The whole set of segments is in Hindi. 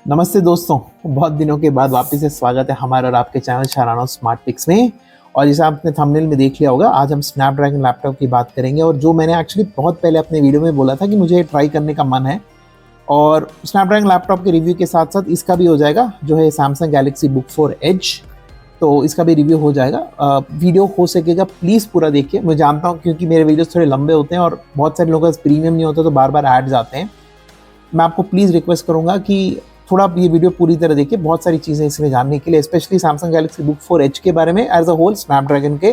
नमस्ते दोस्तों, बहुत दिनों के बाद वापस से स्वागत है हमारा और आपके चैनल शरानो स्मार्ट पिक्स में। और जैसे आपने थंबनेल में देख लिया होगा, आज हम स्नैपड्रैगन लैपटॉप की बात करेंगे। और जो मैंने एक्चुअली बहुत पहले अपने वीडियो में बोला था कि मुझे ट्राई करने का मन है, और स्नैपड्रैगन लैपटॉप के रिव्यू के साथ साथ इसका भी हो जाएगा, जो है सैमसंग गैलेक्सी बुक 4 एज। तो इसका भी रिव्यू हो जाएगा। वीडियो हो सकेगा प्लीज़ पूरा देखिए। मैं जानता हूँ क्योंकि मेरे वीडियोस थोड़े लंबे होते हैं और बहुत सारे लोगों का प्रीमियम नहीं होता, तो बार बार एड्स आते हैं। मैं आपको प्लीज़ रिक्वेस्ट करूंगा कि थोड़ा ये वीडियो पूरी तरह देखिए। बहुत सारी चीज़ें इसमें जानने के लिए, specially Samsung Galaxy book 4 H के बारे में, एज अ होल स्नैपड्रैगन के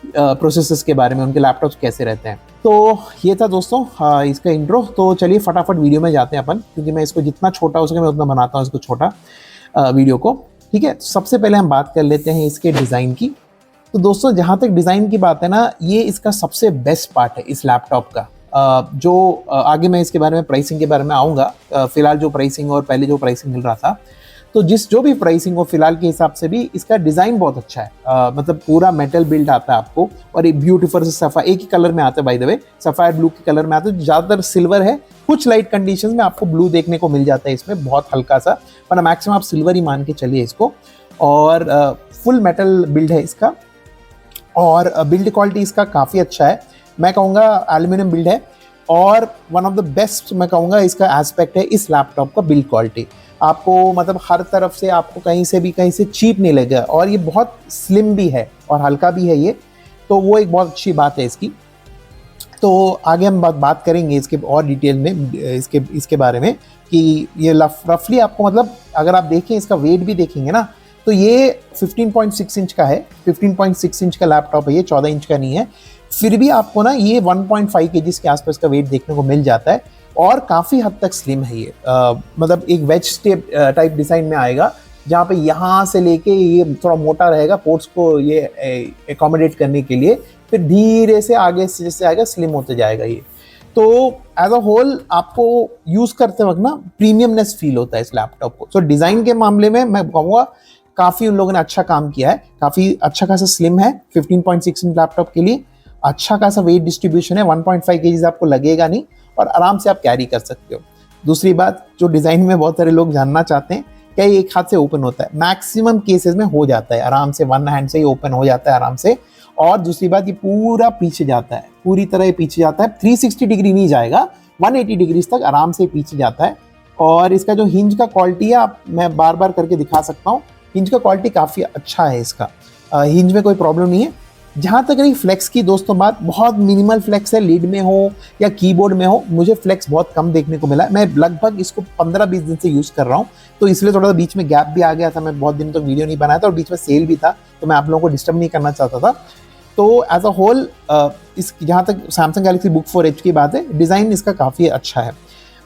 प्रोसेसर्स के बारे में, उनके लैपटॉप्स कैसे रहते हैं। तो ये था दोस्तों इसका इंट्रो। तो चलिए फटाफट वीडियो में जाते हैं अपन, क्योंकि मैं इसको जितना छोटा हो सके मैं उतना बनाता हूँ इसको छोटा वीडियो को। ठीक है, सबसे पहले हम बात कर लेते हैं इसके डिज़ाइन की। तो दोस्तों जहाँ तक डिज़ाइन की बात है ना, ये इसका सबसे बेस्ट पार्ट है इस लैपटॉप का। आगे मैं इसके बारे में प्राइसिंग के बारे में आऊँगा। फिलहाल जो प्राइसिंग और पहले जो प्राइसिंग मिल रहा था, तो जो भी प्राइसिंग हो फिलहाल के हिसाब से भी इसका डिज़ाइन बहुत अच्छा है। मतलब पूरा मेटल बिल्ड आता है आपको, और एक ब्यूटीफुल सफ़ा एक ही कलर में आता है, by the way sapphire blue के कलर में आता है। ज़्यादातर सिल्वर है, कुछ लाइट कंडीशंस में आपको ब्लू देखने को मिल जाता है इसमें, बहुत हल्का सा, पर मैक्सिमम आप सिल्वर ही मान के चलिए इसको। और फुल मेटल बिल्ड है इसका, और बिल्ड क्वालिटी इसका काफ़ी अच्छा है। मैं कहूँगा एल्यूमिनियम बिल्ड है, और वन ऑफ द बेस्ट मैं कहूँगा इसका एस्पेक्ट है इस लैपटॉप का बिल्ड क्वालिटी। आपको मतलब हर तरफ से आपको कहीं से चीप नहीं लगेगा, और ये बहुत स्लिम भी है और हल्का भी है ये, तो वो एक बहुत अच्छी बात है इसकी। तो आगे हम बात करेंगे इसके और डिटेल में इसके बारे में, कि ये रफली आपको मतलब अगर आप देखें इसका वेट भी देखेंगे ना, तो ये 15.6 इंच का है। 15.6 इंच का लैपटॉप है ये, 14 इंच का नहीं है। फिर भी आपको ना ये 1.5 केजीज के आसपास का वेट देखने को मिल जाता है, और काफ़ी हद तक स्लिम है ये। मतलब एक वेज टाइप डिज़ाइन में आएगा, जहाँ पे यहाँ से लेके ये थोड़ा मोटा रहेगा पोर्ट्स को ये एकोमोडेट करने के लिए, फिर धीरे से आगे से जैसे आएगा स्लिम होते जाएगा ये। तो एज अ होल आपको यूज़ करते वक्त ना प्रीमियमनेस फील होता है इस लैपटॉप को। तो डिज़ाइन के मामले में मैं कहूँगा काफ़ी उन लोगों ने अच्छा काम किया है, काफ़ी अच्छा खासा स्लिम है 15.6 इंच लैपटॉप के लिए। अच्छा खासा वेट डिस्ट्रीब्यूशन है, 1.5 केजीज आपको लगेगा नहीं, और आराम से आप कैरी कर सकते हो। दूसरी बात, जो डिज़ाइन में बहुत सारे लोग जानना चाहते हैं, क्या ये एक हाथ से ओपन होता है? मैक्सिमम केसेस में हो जाता है आराम से, वन हैंड से ही ओपन हो जाता है आराम से। और दूसरी बात, ये पूरा पीछे जाता है, पूरी तरह ये पीछे जाता है, 360 डिग्री नहीं जाएगा, 180 डिग्री तक आराम से पीछे जाता है। और इसका जो हिंज का क्वालिटी है, मैं बार बार करके दिखा सकता हूँ, हिंज का क्वालिटी काफ़ी अच्छा है इसका। हिंज में कोई प्रॉब्लम नहीं है। जहाँ तक रही फ्लेक्स की दोस्तों बात, बहुत मिनिमल फ्लेक्स है, लीड में हो या कीबोर्ड में हो। मुझे फ्लेक्स बहुत कम देखने को मिला। मैं लगभग इसको 15-20 दिन से यूज़ कर रहा हूँ, तो इसलिए थोड़ा सा बीच में गैप भी आ गया था। मैं बहुत दिन तक वीडियो नहीं बनाया था, और बीच में सेल भी था, तो मैं आप लोगों को डिस्टर्ब नहीं करना चाहता था। तो एज अ होल इस जहाँ तक सैमसंग गैलेक्सी बुक 4 एच की बात है, डिज़ाइन इसका काफ़ी अच्छा है।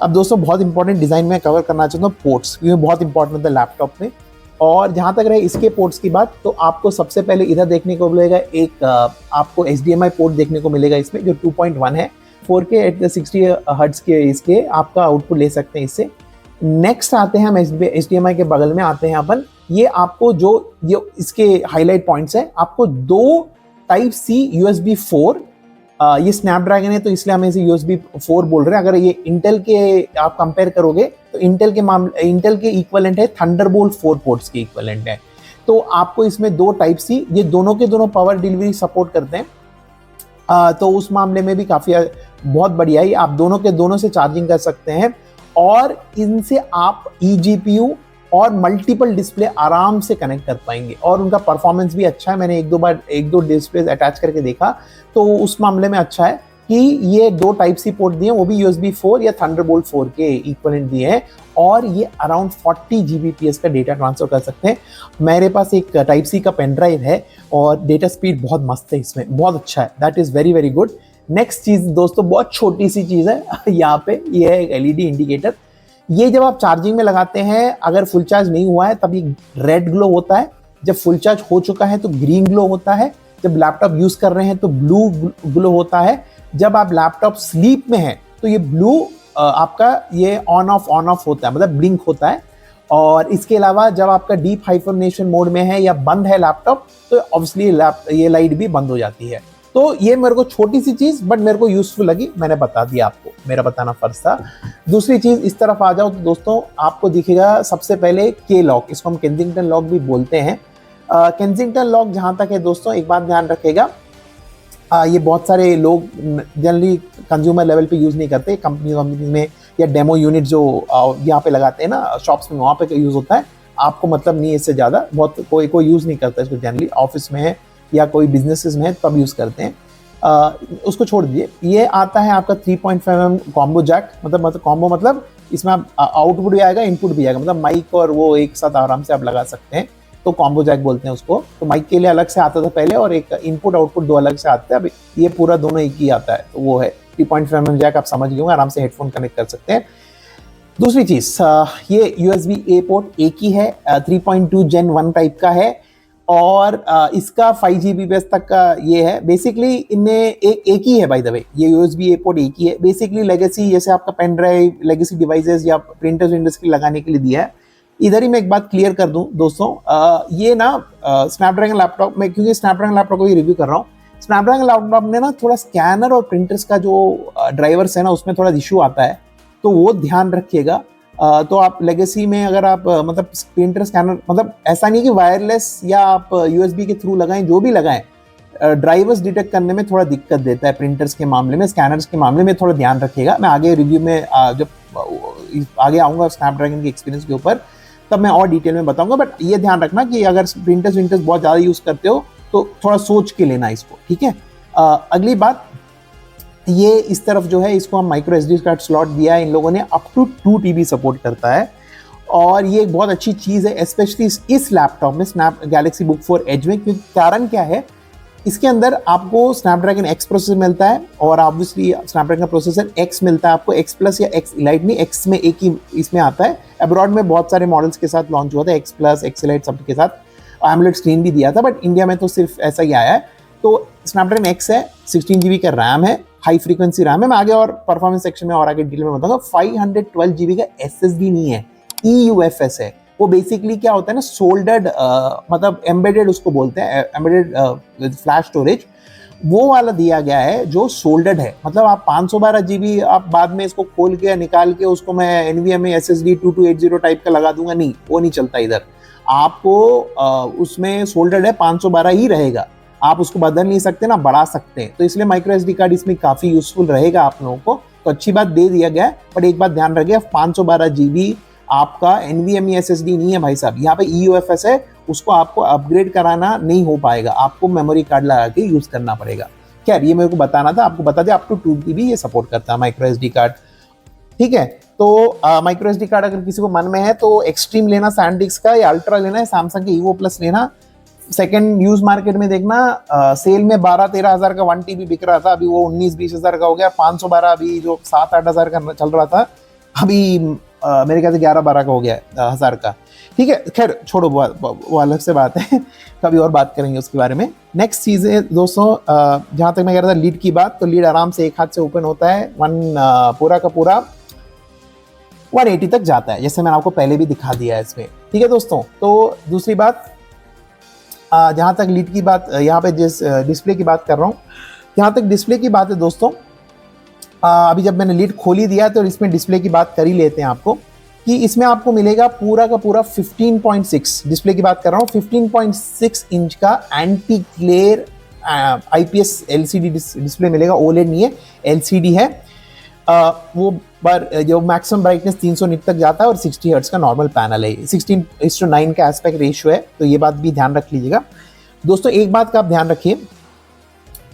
अब दोस्तों बहुत इंपॉर्टेंट डिज़ाइन में कवर करना चाहता हूँ, पोर्ट्स, क्योंकि बहुत इंपॉर्टेंट होता है लैपटॉप में। और जहाँ तक रहे इसके पोर्ट्स की बात, तो आपको सबसे पहले इधर देखने को मिलेगा एक आपको HDMI पोर्ट देखने को मिलेगा इसमें, जो 2.1 है। 4K एट 60 हर्ट्ज के इसके आपका आउटपुट ले सकते हैं इससे। नेक्स्ट आते हैं हम HDMI के बगल में आते हैं अपन। ये आपको जो ये इसके हाईलाइट पॉइंट्स है, आपको 2 Type-C USB 4, ये स्नैपड्रैगन है तो इसलिए हम इसे USB 4 बोल रहे हैं। अगर ये इंटेल के आप कंपेयर करोगे, तो इंटेल के इक्वलेंट है, थंडरबोल्ट 4 पोर्ट्स के इक्वलेंट है। तो आपको इसमें 2 Type-C, ये दोनों के दोनों पावर डिलीवरी सपोर्ट करते हैं। तो उस मामले में भी काफ़ी बहुत बढ़िया है। आप दोनों के दोनों से चार्जिंग कर सकते हैं, और इनसे आप eGPU और मल्टीपल डिस्प्ले आराम से कनेक्ट कर पाएंगे, और उनका परफॉर्मेंस भी अच्छा है। मैंने एक दो डिस्प्ले अटैच करके देखा, तो उस मामले में अच्छा है कि ये 2 Type-C पोर्ट दिए, वो भी USB 4 या थंडरबोल्ट 4 के इक्वलेंट दिए हैं, और ये अराउंड 40 Gbps का डेटा ट्रांसफर कर सकते हैं। मेरे पास एक Type-C का पेन ड्राइव है, और डेटा स्पीड बहुत मस्त है इसमें, बहुत अच्छा है। That is very very good. Next चीज़ दोस्तों, बहुत छोटी सी चीज़ है यहाँ पे, ये है एक LED इंडिकेटर। ये जब आप चार्जिंग में लगाते हैं, अगर फुल चार्ज नहीं हुआ है तब ये रेड ग्लो होता है, जब फुल चार्ज हो चुका है तो ग्रीन ग्लो होता है, जब लैपटॉप यूज़ कर रहे हैं तो ब्लू ग्लो होता है, जब आप लैपटॉप स्लीप में हैं तो ये ब्लू आपका ये ऑन ऑफ होता है, मतलब ब्लिंक होता है। और इसके अलावा जब आपका डीप हाइफरनेशन मोड में है या बंद है लैपटॉप, तो ऑब्वियसली ये लाइट भी बंद हो जाती है। तो ये मेरे को छोटी सी चीज बट मेरे को यूजफुल लगी, मैंने बता दिया आपको, मेरा बताना फर्ज था। दूसरी चीज इस तरफ आ जाओ तो दोस्तों आपको दिखेगा सबसे पहले के लॉक, इसको हम केंसिंगटन लॉक भी बोलते हैं। केंसिंगटन लॉक जहां तक है दोस्तों, एक बात ध्यान रखिएगा, ये बहुत सारे लोग जनरली कंज्यूमर लेवल पे यूज नहीं करते, कंपनी में या डेमो यूनिट जो यहाँ पे लगाते हैं ना शॉप्स में, वहाँ पे यूज होता है। आपको मतलब नहीं है इससे ज़्यादा, बहुत कोई यूज़ नहीं करता इसको, जनरली ऑफिस में है या कोई बिजनेसेस में है तब यूज़ करते हैं। उसको छोड़ दीजिए। ये आता है आपका 3.5 mm कॉम्बो जैक, मतलब कॉम्बो मतलब इसमें आप आउटपुट भी आएगा इनपुट भी आएगा, मतलब माइक और वो एक साथ आराम से आप लगा सकते हैं, तो कॉम्बो जैक बोलते हैं उसको। तो माइक के लिए अलग से आता था पहले और एक इनपुट आउटपुट दो अलग से आते हैं, अब ये पूरा दोनों एक ही आता है, तो वो है 3.5 mm जैक। आप समझ गए होंगे, आराम से हेडफोन कनेक्ट कर सकते हैं। दूसरी चीज, ये USB A पोर्ट एक ही है, 3.2 Gen 1 टाइप का है और इसका 5 Gbps तक का ये है। बेसिकली इनने एक ही है बाय द वे, ये USB A पोर्ट एक ही है। बेसिकली लेगेसी जैसे आपका पेन ड्राइव, लेगेसी डिवाइसेस या प्रिंटर्स विंडर्स के लगाने के लिए दिया है। इधर ही मैं एक बात क्लियर कर दूं दोस्तों, ये ना स्नैपड्रैगन लैपटॉप में, क्योंकि स्नैपड्रैगन लैपटॉप को भी रिव्यू कर रहा हूँ, स्नैपड्रैगन लैपटॉप में ना थोड़ा स्कैनर और प्रिंटर्स का जो ड्राइवर्स है ना उसमें थोड़ा इशू आता है, तो वो ध्यान रखिएगा। तो आप लेगेसी में अगर आप मतलब प्रिंटर स्कैनर, मतलब ऐसा नहीं कि वायरलेस या आप USB के थ्रू लगाएं, जो भी लगाएं, ड्राइवर्स डिटेक्ट करने में थोड़ा दिक्कत देता है प्रिंटर्स के मामले में, स्कैनर्स के मामले में थोड़ा ध्यान रखिएगा। मैं आगे रिव्यू में जब आगे आऊँगा स्नैपड्रैगन के एक्सपीरियंस के ऊपर तब मैं और डिटेल में बताऊंगा, बट ये ध्यान रखना कि अगर प्रिंटर्स विंटर्स बहुत ज़्यादा यूज़ करते हो तो थोड़ा सोच के लेना इसको, ठीक है। अगली बात, ये इस तरफ जो है इसको हम माइक्रो SD कार्ड स्लॉट दिया है इन लोगों ने, अप टू 2 TB सपोर्ट करता है और ये एक बहुत अच्छी चीज़ है स्पेशली इस लैपटॉप में, स्नैप गैलेक्सी बुक 4 एज में। क्योंकि कारण क्या है, इसके अंदर आपको स्नैपड्रैगन X प्रोसेसर मिलता है और ऑब्वियसली स्नैपड्रैगन प्रोसेसर X मिलता है आपको, X प्लस या X इलाइट नहीं, X में एक ही इसमें आता है। अब्रॉड में बहुत सारे मॉडल्स के साथ लॉन्च हुआ था, X प्लस X इलाइट सब के साथ, एमोलेड स्क्रीन भी दिया था, बट इंडिया में तो सिर्फ ऐसा ही आया है। तो स्नैपड्रैगन X है, 16 GB का रैम है, हाई फ्रीक्वेंसी रैम है। मैं आगे और परफॉर्मेंस सेक्शन में और आगे डिटेल में बताऊंगा। 512 GB का SSD नहीं है, eUFS है। वो बेसिकली क्या होता है ना, सोल्डर्ड मतलब एम्बेडेड उसको बोलते हैं, एम्बेडेड फ्लैश स्टोरेज, वो वाला दिया गया है जो सोल्डर्ड है। मतलब आप 512 GB आप बाद में इसको खोल के निकाल के उसको मैं NVMe SSD 2280 टाइप का लगा दूंगा, नहीं, वो नहीं चलता इधर। आपको उसमें सोल्डर्ड है, 512 ही रहेगा, आप उसको बदल नहीं सकते ना बढ़ा सकते हैं। तो इसलिए माइक्रो SD कार्ड इसमें काफ़ी यूजफुल रहेगा आप लोगों को, तो अच्छी बात दे दिया गया है। बट एक बात ध्यान रखिए, 512 GB आपका NVMe SSD नहीं है भाई साहब, यहाँ पे eUFS है, उसको आपको अपग्रेड कराना नहीं हो पाएगा, आपको मेमोरी कार्ड लगा के यूज करना पड़ेगा। खैर ये मेरे को बताना था, आपको बता दें अप टू 2 TB ये सपोर्ट करता है माइक्रो SD कार्ड, ठीक है। तो माइक्रो SD कार्ड अगर किसी को मन में है तो एक्सट्रीम लेना सैंडिस्क का, या अल्ट्रा लेना है सैमसंग के EVO प्लस लेना। सेकंड यूज मार्केट में देखना, सेल में 12-13 हज़ार का 1 TB बिक रहा था, अभी वो 19-20 हज़ार का हो गया। 512 अभी जो 7-8 हज़ार का चल रहा था, अभी मेरे ख्याल से 11-12 का हो गया है, हज़ार का, ठीक है। खैर छोड़ो, वो अलग से बात है, कभी और बात करेंगे उसके बारे में। नेक्स्ट चीज़ है दोस्तों, जहाँ तक मैं कह रहा था लीड की बात, तो लीड आराम से एक हाथ से ओपन होता है, पूरा का पूरा 180 तक जाता है, जैसे मैंने आपको पहले भी दिखा दिया है इसमें, ठीक है दोस्तों। तो दूसरी बात, जहाँ तक लीड की बात, यहाँ पे जिस डिस्प्ले की बात कर रहा हूँ, यहाँ तक डिस्प्ले की बात है दोस्तों, अभी जब मैंने लीड खोल ही दिया तो इसमें डिस्प्ले की बात कर ही लेते हैं आपको, कि इसमें आपको मिलेगा पूरा का पूरा 15.6, डिस्प्ले की बात कर रहा हूँ, 15.6 इंच का anti glare IPS LCD display मिलेगा, OLED नहीं है, LCD है। वो पर जो मैक्सिमम ब्राइटनेस 300 निट तक जाता है और 60 हर्ट्ज का नॉर्मल पैनल है, 16:9 का एस्पेक्ट रेशियो है, तो ये बात भी ध्यान रख लीजिएगा दोस्तों। एक बात का आप ध्यान रखिए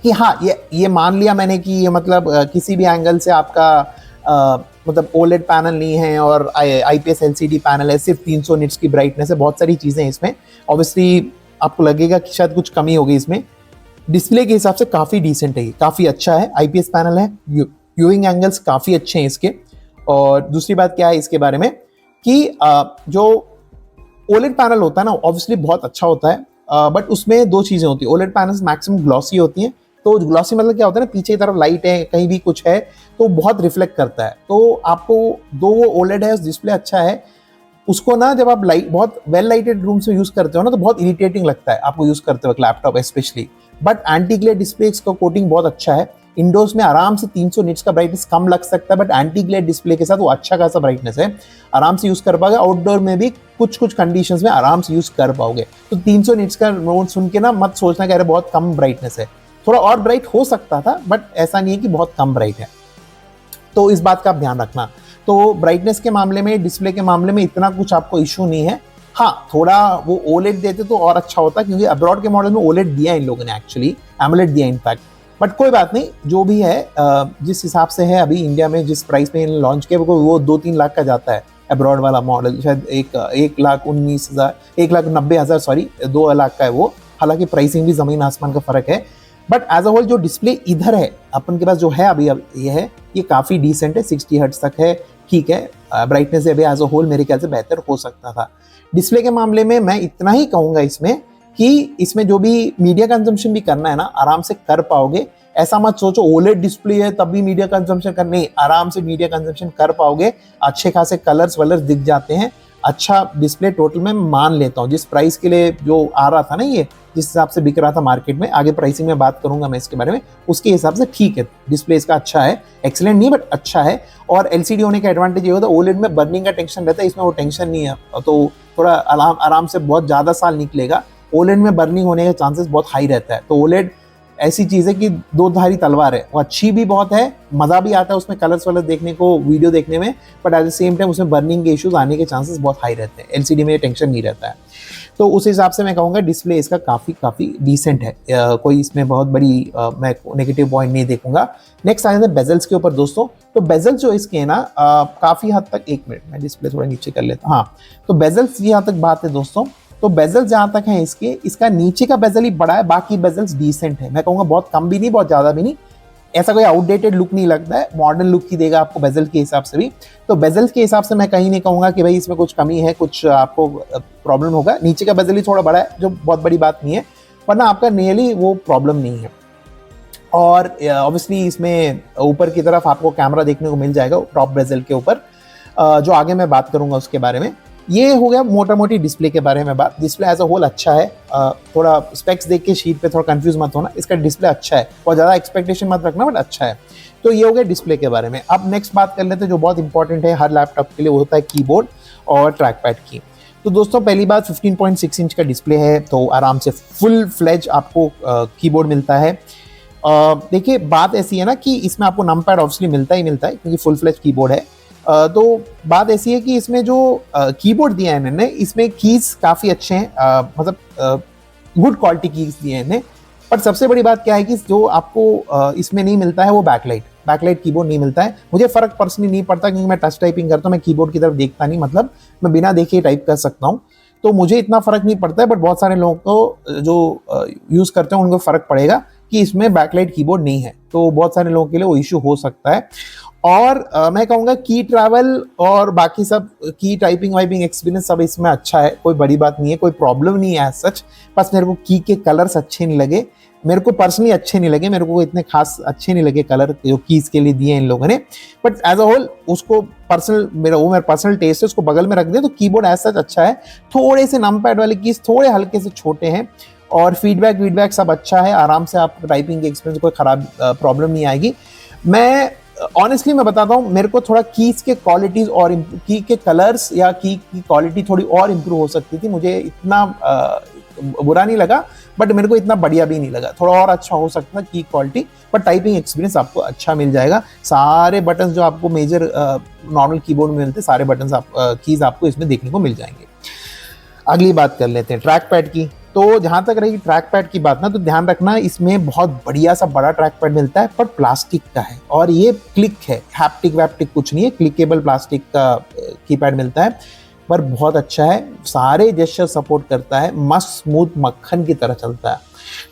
कि हाँ, ये मान लिया मैंने कि ये मतलब किसी भी एंगल से आपका मतलब OLED पैनल नहीं है और IPS LCD पैनल है, सिर्फ 300 निट्स की ब्राइटनेस है, बहुत सारी चीज़ें हैं इसमें। ऑब्वियसली आपको लगेगा कि शायद कुछ कमी होगी इसमें, डिस्प्ले के हिसाब से काफ़ी डिसेंट है, काफ़ी अच्छा है, IPS पैनल है, व्यूइंग एंगल्स काफ़ी अच्छे हैं इसके। और दूसरी बात क्या है इसके बारे में कि जो OLED पैनल होता है ना, ऑब्वियसली बहुत अच्छा होता है, बट उसमें दो चीज़ें होती हैं। OLED पैनल्स मैक्सिमम ग्लॉसी होती हैं, तो ग्लॉसी मतलब क्या होता है ना, पीछे की तरफ लाइट है, कहीं भी कुछ है तो बहुत रिफ्लेक्ट करता है। तो आपको दो वो OLED है, डिस्प्ले अच्छा है, उसको ना जब आप बहुत वेल लाइटेड रूम्स में यूज़ करते हो ना, तो बहुत इरिटेटिंग लगता है आपको यूज़ करते वक्त laptop specially. But anti glare display का कोटिंग बहुत अच्छा है। इंडोर्स में आराम से 300 निट्स का ब्राइटनेस कम लग सकता है, बट एंटी ग्लेयर डिस्प्ले के साथ वो अच्छा खासा ब्राइटनेस है, आराम से यूज कर पाओगे। आउटडोर में भी कुछ कुछ कंडीशंस में आराम से यूज कर पाओगे। तो 300 निट्स का नोट सुन के ना मत सोचना कि अरे बहुत कम ब्राइटनेस है, थोड़ा और ब्राइट हो सकता था, बट ऐसा नहीं है कि बहुत कम ब्राइट है। तो इस बात का आप ध्यान रखना। तो ब्राइटनेस के मामले में, डिस्प्ले के मामले में इतना कुछ आपको इशू नहीं है। हाँ, थोड़ा वो ओलेड देते तो और अच्छा होता, क्योंकि अब्रॉड के मॉडल में ओलेड दिया इन लोगों ने, एक्चुअली एमोलेड दिया इनफैक्ट। बट कोई बात नहीं, जो भी है जिस हिसाब से है अभी इंडिया में जिस प्राइस में लॉन्च किया वो 2-3 लाख का जाता है। अब्रॉड वाला मॉडल शायद 1,19,000 1,90,000 सॉरी 2 लाख का है वो। हालांकि प्राइसिंग भी जमीन आसमान का फर्क है। बट एज अ होल जो डिस्प्ले इधर है अपन के पास जो है अभी, अब ये है, ये काफ़ी डिसेंट है, 60 हर्ट्ज तक है, ठीक है। ब्राइटनेस अभी एज अ होल मेरे ख्याल से बेहतर हो सकता था। डिस्प्ले के मामले में मैं इतना ही कहूँगा इसमें कि इसमें जो भी मीडिया कंजम्पशन भी करना है ना, आराम से कर पाओगे। ऐसा मत सोचो ओलेड डिस्प्ले है तब भी मीडिया कंजम्पशन करना, नहीं, आराम से मीडिया कंजम्पशन कर पाओगे। अच्छे खासे कलर्स वलर्स दिख जाते हैं, अच्छा डिस्प्ले टोटल में मान लेता हूँ। जिस प्राइस के लिए जो आ रहा था ना, ये जिस हिसाब से बिक रहा था मार्केट में, आगे प्राइसिंग में बात करूंगा मैं इसके बारे में, उसके हिसाब से ठीक है, डिस्प्ले इसका अच्छा है, एक्सीलेंट नहीं बट अच्छा है। और एलसीडी होने का एडवांटेज ये होता है, ओलेड में बर्निंग का टेंशन रहता है, इसमें वो टेंशन नहीं है, तो थोड़ा आराम से बहुत ज़्यादा साल निकलेगा। ओलेड में बर्निंग होने के चांसेस बहुत हाई रहता है। तो ओलेड ऐसी चीज़ है कि दो धारी तलवार है, वो अच्छी भी बहुत है, मज़ा भी आता है उसमें कलर्स वलर्स देखने को, वीडियो देखने में, but at the same time उसमें बर्निंग के इश्यूज आने के चांसेस बहुत हाई रहते हैं। एलसीडी में टेंशन नहीं रहता है। तो उस हिसाब से मैं कहूँगा डिस्प्ले इसका काफ़ी डिसेंट है, कोई इसमें बहुत बड़ी मैं नेगेटिव पॉइंट नहीं देखूंगा। नेक्स्ट आ जाते हैं बेजल्स के ऊपर दोस्तों। तो बेजल्स जो इसके है ना काफ़ी हद तक, एक मिनट मैं डिस्प्ले थोड़ा नीचे कर लेता हूँ। हाँ, तो बेजल्स यहाँ तक बात है दोस्तों। तो बेजल्स जहाँ तक है इसका नीचे का बेजल ही बड़ा है, बाकी बेजल्स डिसेंट है। मैं कहूँगा बहुत कम भी नहीं, बहुत ज़्यादा भी नहीं, ऐसा कोई आउटडेटेड लुक नहीं लगता है, मॉडर्न लुक ही देगा आपको बेजल के हिसाब से भी। तो बेजल के हिसाब से मैं कहीं नहीं कहूँगा कि भाई इसमें कुछ कमी है, कुछ आपको प्रॉब्लम होगा। नीचे का बेजल ही थोड़ा बड़ा है, जो बहुत बड़ी बात नहीं है, वरना आपका नियरली वो प्रॉब्लम नहीं है। और ऑब्वियसली इसमें ऊपर की तरफ आपको कैमरा देखने को मिल जाएगा टॉप बेजल के ऊपर, जो आगे मैं बात करूंगा उसके बारे में। ये हो गया मोटा मोटी डिस्प्ले के बारे में बात। डिस्प्ले एज अ होल अच्छा है, थोड़ा स्पेक्स देख के शीट पे थोड़ा कंफ्यूज मत होना, इसका डिस्प्ले अच्छा है, बहुत ज़्यादा एक्सपेक्टेशन मत रखना, बट अच्छा है। तो ये हो गया डिस्प्ले के बारे में। अब नेक्स्ट बात कर लेते हैं जो बहुत इंपॉर्टेंट है हर लैपटॉप के लिए, वो होता है कीबोर्ड और ट्रैक पैड की। तो दोस्तों पहली बात 15.6 इंच का डिस्प्ले है, तो आराम से फुल फ्लेज आपको कीबोर्ड मिलता है। देखिए बात ऐसी है ना कि इसमें आपको नम पैड ऑब्वियसली मिलता ही मिलता है, क्योंकि फुल फ्लेज कीबोर्ड है। तो बात ऐसी है कि इसमें जो कीबोर्ड दिया है इन्होंने, इसमें कीज काफ़ी अच्छे हैं, मतलब गुड क्वालिटी कीज दिए हैं इन्हें। पर सबसे बड़ी बात क्या है कि जो आपको इसमें नहीं मिलता है वो बैकलाइट कीबोर्ड नहीं मिलता है। मुझे फ़र्क पर्सनली नहीं पड़ता, क्योंकि मैं टच टाइपिंग करता हूँ, मैं कीबोर्ड की तरफ देखता नहीं, मतलब मैं बिना देखे टाइप कर सकता हूँ, तो मुझे इतना फ़र्क नहीं पड़ता है। बट बहुत सारे लोगों को जो यूज़ करते हैं उनको फ़र्क पड़ेगा कि इसमें बैकलाइट कीबोर्ड नहीं है, तो बहुत सारे लोगों के लिए वो इशू हो सकता है। और मैं कहूँगा की ट्रैवल और बाकी सब की टाइपिंग वाइपिंग एक्सपीरियंस सब इसमें अच्छा है, कोई बड़ी बात नहीं है, कोई प्रॉब्लम नहीं है सच। बस मेरे को की के कलर्स अच्छे नहीं लगे, मेरे को पर्सनली अच्छे नहीं लगे, मेरे को इतने खास अच्छे नहीं लगे कलर जो कीज के लिए दिए हैं इन लोगों ने। बट एज अ होल उसको पर्सनल मेरा पर्सनल टेस्ट है, उसको बगल में रख दिया, तो कीबोर्ड एज सच अच्छा है। थोड़े से नम पैड वाले कीज थोड़े हल्के से छोटे हैं, और फीडबैक सब अच्छा है, आराम से आपको टाइपिंग के एक्सपीरियंस कोई खराब प्रॉब्लम नहीं आएगी। मैं ऑनेस्टली मैं बताता हूँ, मेरे को थोड़ा कीज के क्वालिटीज और की के कलर्स या की क्वालिटी थोड़ी और इम्प्रूव हो सकती थी। मुझे इतना बुरा नहीं लगा, बट मेरे को इतना बढ़िया भी नहीं लगा, थोड़ा और अच्छा हो सकता की क्वालिटी। पर टाइपिंग एक्सपीरियंस आपको अच्छा मिल जाएगा। सारे बटन्स जो आपको मेजर नॉर्मल कीबोर्ड में मिलते, सारे बटन्स कीज आपको इसमें देखने को मिल जाएंगे। अगली बात कर लेते हैं ट्रैक पैड की। तो जहाँ तक रही ट्रैक पैड की बात ना, तो ध्यान रखना इसमें बहुत बढ़िया सा बड़ा ट्रैक पैड मिलता है, पर प्लास्टिक का है, और ये क्लिक है, हैप्टिक वैप्टिक कुछ नहीं है, क्लिकेबल प्लास्टिक का कीपैड मिलता है, पर बहुत अच्छा है, सारे जेस्चर सपोर्ट करता है, मस्त स्मूथ मक्खन की तरह चलता है,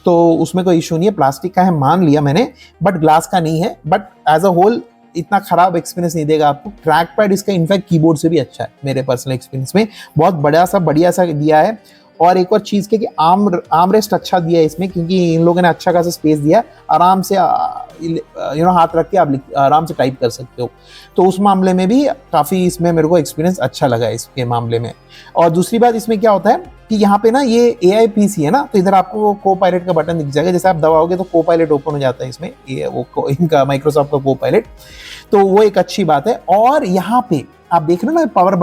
तो उसमें कोई इशू नहीं है। प्लास्टिक का है मान लिया मैंने, बट ग्लास का नहीं है। बट एज अ होल इतना खराब एक्सपीरियंस नहीं देगा आपको। ट्रैक पैड इसका इनफैक्ट कीबोर्ड से भी अच्छा है मेरे पर्सनल एक्सपीरियंस में, बहुत बड़ा सा बढ़िया सा दिया है। और एक और चीज़ के कि आर्म रेस्ट अच्छा दिया है इसमें, क्योंकि इन लोगों ने अच्छा खासा स्पेस दिया, आराम से हाथ रख के आप आराम से टाइप कर सकते हो। तो उस मामले में भी काफ़ी इसमें मेरे को एक्सपीरियंस अच्छा लगा इसके मामले में। और दूसरी बात इसमें क्या होता है कि यहाँ पे ना ये AI PC है ना, तो इधर आपको को पायलट का बटन दिख जाएगा, जैसे आप दबाओगे तो को पायलट ओपन हो जाता है इसमें, ये वो इनका माइक्रोसॉफ्ट का को पायलट, तो वो एक अच्छी बात है। और यहाँ पे आप देख रहे हो ना पावर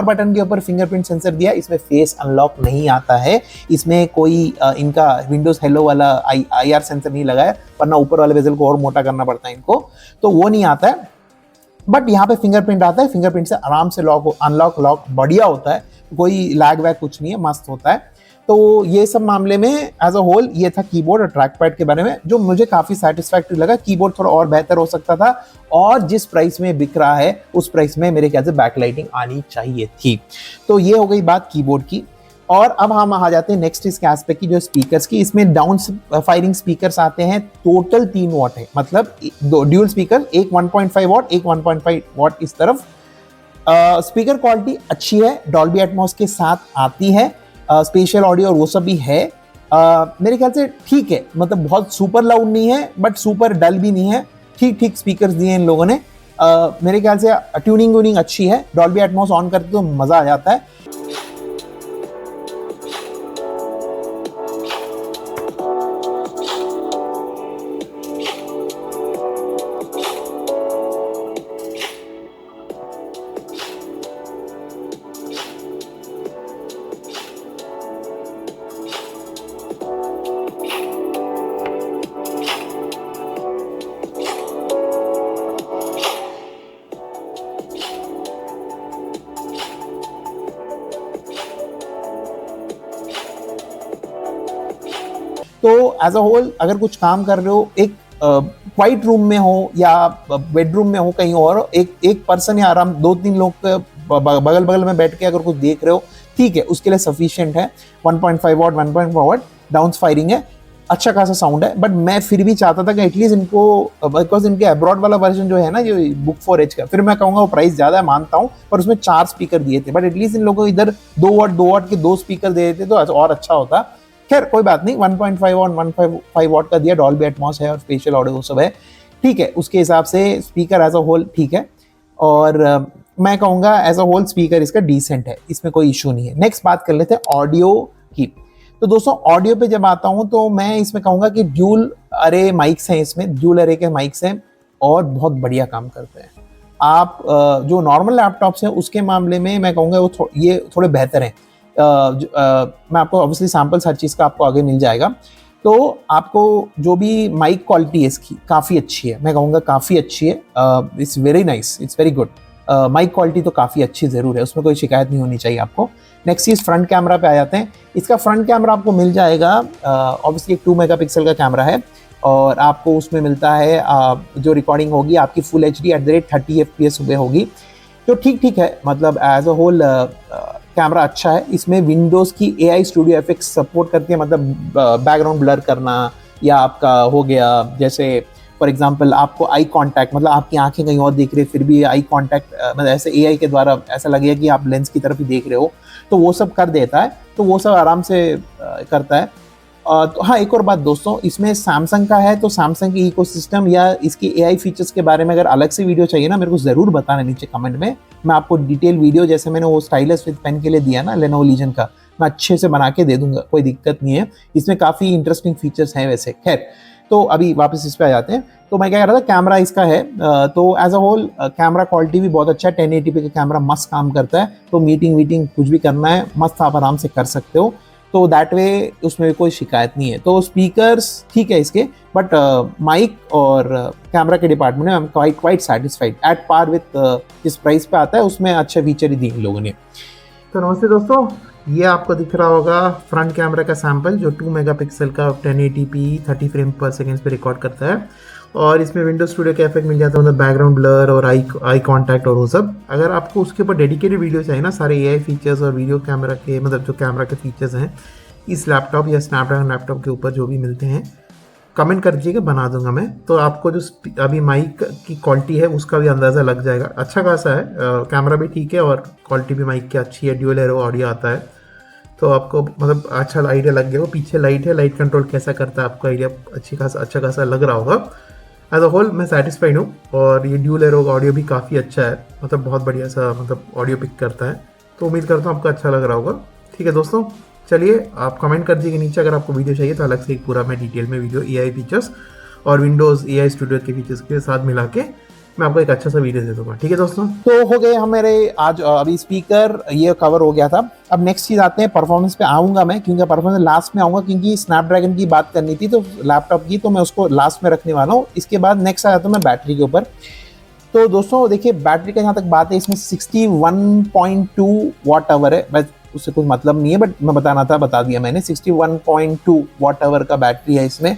बटन के ऊपर फिंगरप्रिंट सेंसर दिया, इसमें फेस अनलॉक नहीं आता है, इसमें कोई इनका विंडोज हेलो वाला IR सेंसर नहीं लगा है, वरना ऊपर वाले बेजल को और मोटा करना पड़ता है इनको, तो वो नहीं आता है। बट यहाँ पे फिंगरप्रिंट आता है, फिंगरप्रिंट से आराम से अनलॉक लॉक बढ़िया होता है, कोई लैग वैग कुछ नहीं है, मस्त होता है। तो ये सब मामले में एज अ होल ये था कीबोर्ड और ट्रैक पैड के बारे में, जो मुझे काफी सेटिस्फैक्टरी लगा। कीबोर्ड थोड़ा और बेहतर हो सकता था, और जिस प्राइस में बिक रहा है उस प्राइस में मेरे ख्याल से बैकलाइटिंग आनी चाहिए थी। तो ये हो गई बात कीबोर्ड की। और अब हम आ जाते हैं नेक्स्ट इसके एस्पेक्ट की, जो स्पीकर्स की। इसमें डाउन फायरिंग स्पीकर्स आते हैं, टोटल 3 वॉट है, मतलब दो ड्यूल स्पीकर, एक 1.5 वॉट, एक 1.5 वॉट इस तरफ। स्पीकर क्वालिटी अच्छी है, डॉल्बी एटमॉस के साथ आती है, स्पेशल ऑडियो और वो सब भी है। मेरे ख्याल से ठीक है, मतलब बहुत सुपर लाउड नहीं है बट सुपर डल भी नहीं है, ठीक ठीक स्पीकर्स दिए इन लोगों ने। मेरे ख्याल से ट्यूनिंग व्यूनिंग अच्छी है, डॉल्बी एटमॉस ऑन करते तो मजा आ जाता है। तो एज अ होल अगर कुछ काम कर रहे हो, एक क्वाइट रूम में हो या बेडरूम में हो, कहीं और एक पर्सन या आराम 2-3 लोग बगल बगल में बैठ के अगर कुछ देख रहे हो, ठीक है, उसके लिए सफिशिएंट है। 1.5 वॉट 1.5 वॉट डाउन फायरिंग है, अच्छा खासा साउंड है। बट मैं फिर भी चाहता था कि एटलीस्ट इनको, बिकॉज इनके अब्रॉड वाला वर्जन जो है ना, जो बुक 4H का, फिर मैं कहूँगा वो प्राइस ज़्यादा है मानता हूँ, पर उसमें 4 स्पीकर दिए थे, बट एटलीस्ट इन लोगों को इधर 2 वॉट के 2 स्पीकर दे देते तो और अच्छा होता। खैर कोई बात नहीं, 1.5 वॉट 1.5 वॉट का दिया, डॉल्बी एटमॉस है और स्पेशल ऑडियो सब है, ठीक है, उसके हिसाब से स्पीकर एज अ होल ठीक है। और मैं कहूँगा एज अ होल स्पीकर इसका डिसेंट है, इसमें कोई इशू नहीं है। नेक्स्ट बात कर लेते हैं ऑडियो की। तो दोस्तों ऑडियो पे जब आता हूँ तो मैं इसमें कहूँगा कि ड्यूल अरे माइक्स हैं, इसमें ड्यूल अरे के माइक्स हैं और बहुत बढ़िया काम करते हैं। आप जो नॉर्मल लैपटॉप्स हैं उसके मामले में मैं कहूँगा वो ये थोड़े बेहतर हैं। मैं आपको ऑब्वियसली सैम्पल्स हर चीज़ का आपको आगे मिल जाएगा। तो आपको जो भी माइक क्वालिटी है इसकी काफ़ी अच्छी है, मैं कहूँगा काफ़ी अच्छी है। It's very nice, it's very good. Mic quality तो काफ़ी अच्छी ज़रूर है, उसमें कोई शिकायत नहीं होनी चाहिए आपको। नेक्स्ट चीज़ फ्रंट कैमरा पे आ जाते हैं। इसका फ्रंट कैमरा आपको मिल जाएगा, ऑब्वियसली एक 2 मेगापिक्सल का कैमरा है, और आपको उसमें मिलता है जो रिकॉर्डिंग होगी आपकी फुल HD @30 FPS सुबह होगी, जो ठीक है, मतलब एज अ होल कैमरा अच्छा है। इसमें विंडोज़ की AI स्टूडियो एफेक्ट्स सपोर्ट करती है, मतलब बैकग्राउंड ब्लर करना, या आपका हो गया जैसे फॉर एग्जांपल आपको आई कांटेक्ट, मतलब आपकी आंखें कहीं और देख रही है फिर भी आई कांटेक्ट, मतलब ऐसे AI के द्वारा ऐसा लगेगा कि आप लेंस की तरफ ही देख रहे हो, तो वो सब कर देता है, तो वो सब आराम से करता है। तो हाँ, एक और बात दोस्तों, इसमें सैमसंग का है, तो सैमसंग की इकोसिस्टम या इसकी AI फीचर्स के बारे में अगर अलग से वीडियो चाहिए ना, मेरे को ज़रूर बताना नीचे कमेंट में, मैं आपको डिटेल वीडियो, जैसे मैंने वो स्टाइलस विद पेन के लिए दिया ना लेनोवो लीजन का, मैं अच्छे से बना के दे दूंगा, कोई दिक्कत नहीं है। इसमें काफ़ी इंटरेस्टिंग फीचर्स हैं वैसे। खैर, तो अभी वापस इस पे आ जाते हैं। तो मैं क्या कह रहा था, कैमरा इसका है, तो as a whole camera quality भी बहुत अच्छा है, 1080p का कैमरा मस्त काम करता है, तो मीटिंग कुछ भी करना है मस्त आप आराम से कर सकते हो, तो दैट वे उसमें कोई शिकायत नहीं है। तो स्पीकर्स ठीक है इसके, बट माइक और कैमरा के डिपार्टमेंट में I am quite satisfied, at par with जिस प्राइस पे आता है उसमें अच्छे फीचर ही दिए इन लोगों ने। तो नमस्ते दोस्तों, ये आपको दिख रहा होगा फ्रंट कैमरा का सैंपल, जो 2 मेगापिक्सल का 1080p 30 फ्रेम पर सेकेंड पे रिकॉर्ड करता है, और इसमें विंडोज स्टूडियो का इफेक्ट मिल जाता है, मतलब बैकग्राउंड ब्लर और आई कांटेक्ट और वो सब। अगर आपको उसके ऊपर डेडिकेटेड वीडियो चाहिए ना, सारे AI फीचर्स और वीडियो कैमरा के, मतलब जो कैमरा के फीचर्स हैं इस लैपटॉप या स्नैपड्रैगन लैपटॉप के ऊपर जो भी मिलते हैं, कमेंट कर दीजिएगा, बना दूंगा मैं। तो आपको जो अभी माइक की क्वालिटी है उसका भी अंदाज़ा लग जाएगा, अच्छा खासा है, कैमरा भी ठीक है और क्वालिटी भी माइक की अच्छी है, ड्यूल एरो ऑडियो आता है, तो आपको मतलब अच्छा आइडिया लग गया। वो पीछे लाइट है, लाइट कंट्रोल कैसा करता है आपको आइडिया अच्छा खासा लग रहा होगा। एज अ होल मैं सेटिस्फाइड हूँ, और ये ड्यूल एरो ऑडियो भी काफ़ी अच्छा है, मतलब बहुत बढ़िया सा मतलब ऑडियो पिक करता है, तो उम्मीद करता हूँ आपको अच्छा लग रहा होगा। ठीक है दोस्तों, चलिए आप कमेंट कर दीजिए नीचे, अगर आपको वीडियो चाहिए तो अलग से एक पूरा मैं डिटेल में वीडियो AI फीचर्स और विंडोज़ AI स्टूडियो के फीचर्स के साथ मिला के मैं आपको एक अच्छा सा वीडियो दे दूंगा। ठीक है दोस्तों, तो हो गए हमारे आज अभी स्पीकर ये कवर हो गया था। अब नेक्स्ट चीज आते हैं परफॉर्मेंस पे आऊंगा मैं, क्योंकि परफॉर्मेंस लास्ट में आऊंगा, क्योंकि स्नैपड्रैगन की बात करनी थी तो लैपटॉप की, तो मैं उसको लास्ट में रखने वाला हूँ। इसके बाद नेक्स्ट आ जाता हूँ मैं बैटरी के ऊपर। तो दोस्तों देखिए बैटरी का जहाँ तक बात है, इसमें 61.2 वाट आवर है, बस उससे कुछ मतलब नहीं है, बट मैं बता दिया मैंने। 61.2 वाट आवर का बैटरी है इसमें,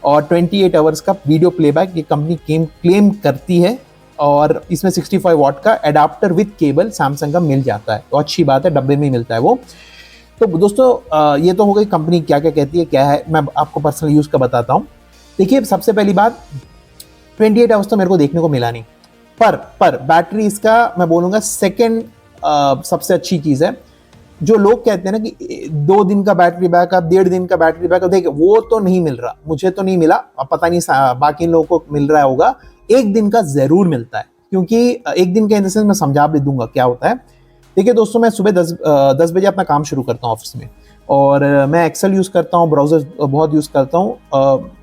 और 28 आवर्स का वीडियो प्लेबैक ये कंपनी क्लेम करती है। और इसमें 65 वाट का एडाप्टर विद केबल सैमसंग का मिल जाता है, तो अच्छी बात है, डब्बे में मिलता है वो। तो दोस्तों ये तो हो गई कंपनी क्या क्या कहती है क्या है, मैं आपको पर्सनल यूज़ का बताता हूँ। देखिए सबसे पहली बात, 28 आवर्स तो मेरे को देखने को मिला नहीं, पर बैटरी इसका मैं बोलूँगा सेकेंड सबसे अच्छी चीज़ है। जो लोग कहते हैं ना कि 2 दिन का बैटरी बैकअप, 1.5 दिन का बैटरी बैकअप, देखिए वो तो नहीं मिल रहा, मुझे तो नहीं मिला, अब पता नहीं बाकी लोगों को मिल रहा होगा। 1 दिन का जरूर मिलता है, क्योंकि 1 दिन के इन द सेंस मैं समझा भी दूंगा क्या होता है। देखिए दोस्तों, मैं सुबह 10 बजे अपना काम शुरू करता हूँ ऑफिस में, और मैं एक्सेल यूज़ करता हूँ, ब्राउजर बहुत यूज़ करता हूँ,